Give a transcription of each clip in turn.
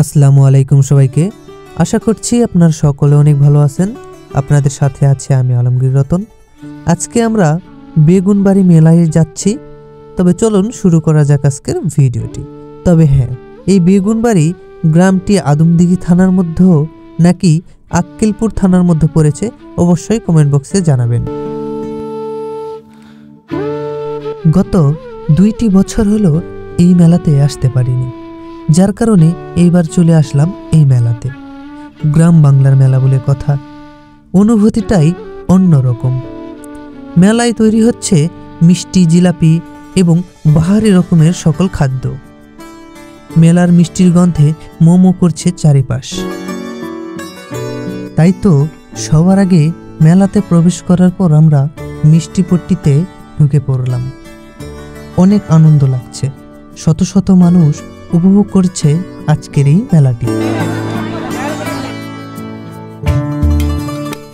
আসসালামু আলাইকুম সবাইকে। আশা করছি আপনারা সকলে অনেক ভালো আছেন। আপনাদের সাথে আছে আমি আলমগীর রতন। আজকে আমরা বেগুনবাড়ি মেলায় যাচ্ছি। তবে চলুন শুরু করা যাক আজকের ভিডিওটি। তবে হ্যাঁ, এই বেগুনবাড়ি গ্রামটি আদমদিঘি থানার মধ্যে নাকি আক্কেলপুর থানার মধ্যে পড়েছে অবশ্যই কমেন্ট বক্সে জানাবেন। গত 2টি বছর হলো এই মেলাতে আসতে পারিনি, যার কারণে এইবার চলে আসলাম এই মেলাতে। গ্রাম বাংলার মেলা বলে কথা, অনুভূতিটাই অন্যরকম। মেলায় তৈরি হচ্ছে মিষ্টি, জিলাপি এবং বাহারি রকমের সকল খাদ্য। মেলার মিষ্টির গন্ধে মোমো করছে চারিপাশ। তাই তো সবার আগে মেলাতে প্রবেশ করার পর আমরা মিষ্টি পট্টিতে ঢুকে পড়লাম। অনেক আনন্দ লাগছে, শত শত মানুষ উপভোগ করছে আজকের এই মেলাটি।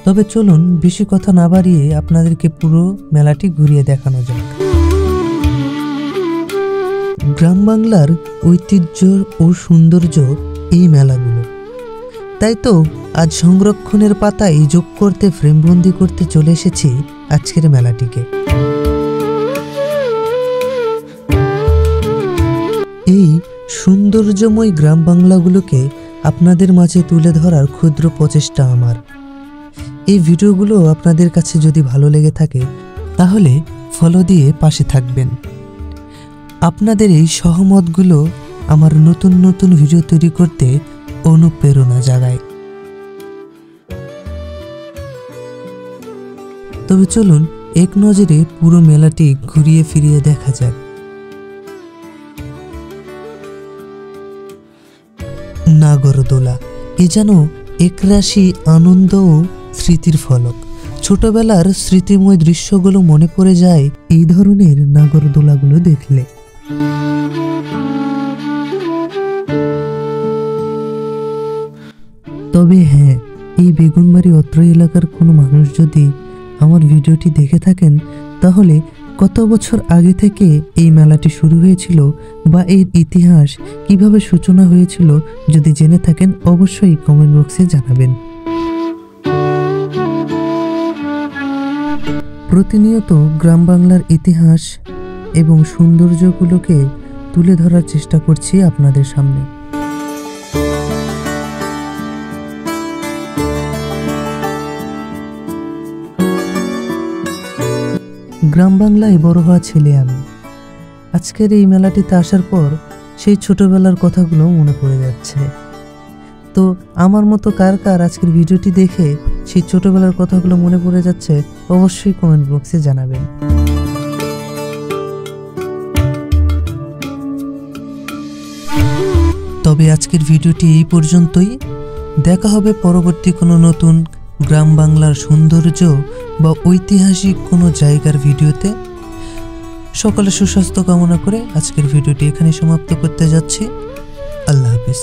তবে চলুন বেশি কথা না বাড়িয়ে আপনাদেরকে পুরো মেলাটি ঘুরিয়ে দেখানো যাক। গ্রাম বাংলার ঐতিহ্য ও সৌন্দর্য এই মেলাগুলো। তাই তো আজ সংরক্ষণের পাতায় যোগ করতে ফ্রেমবন্দি করতে চলে এসেছি আজকের মেলাটিকে। এই সৌন্দর্যময় গ্রাম বাংলাগুলোকে আপনাদের মাঝে তুলে ধরার ক্ষুদ্র প্রচেষ্টা আমার। এই ভিডিওগুলো আপনাদের কাছে যদি ভালো লেগে থাকে তাহলে ফলো দিয়ে পাশে থাকবেন। আপনাদের এই সহমতগুলো আমার নতুন নতুন ভিডিও তৈরি করতে অনুপ্রেরণা জাগায়। তবে চলুন এক নজরে পুরো মেলাটি ঘুরিয়ে ফিরিয়ে দেখা যাক। নাগরদোলা এ যেন একরাশি আনন্দ ও স্মৃতির ফলক। ছোটবেলার স্মৃতিময় দৃশ্যগুলো মনে পড়ে যায় এই ধরনের নাগরদোলাগুলো দেখলে। তবে হ্যাঁ, এই বেগুনবাড়ি অত্র এলাকার কোনো মানুষ যদি আমার ভিডিওটি দেখে থাকেন তাহলে কত বছর আগে থেকে এই মেলাটি শুরু হয়েছিল বা এর ইতিহাস কিভাবে সূচনা হয়েছিল যদি জেনে থাকেন অবশ্যই কমেন্ট বক্সে জানাবেন। প্রতিনিয়ত গ্রাম বাংলার ইতিহাস এবং সৌন্দর্যগুলোকে তুলে ধরার চেষ্টা করছি আপনাদের সামনে। গ্রাম বাংলায় বড় হওয়া ছেলে আমি। আজকের এই মেলাটিতে আসার পর সেই ছোটবেলার কথাগুলো মনে পড়ে যাচ্ছে। তো আমার মতো কার কার আজকের ভিডিওটি দেখে সেই ছোটবেলার কথাগুলো মনে পড়ে যাচ্ছে অবশ্যই কমেন্ট বক্সে জানাবেন। তবে আজকের ভিডিওটি এই পর্যন্তই। দেখা হবে পরবর্তী কোনো নতুন গ্রাম বাংলার সৌন্দর্য বা ঐতিহাসিক কোনো জায়গার ভিডিওতে। সকলে সুস্বাস্থ্য কামনা করে আজকের ভিডিওটি এখানে সমাপ্ত করতে যাচ্ছি। আল্লাহ হাফেজ।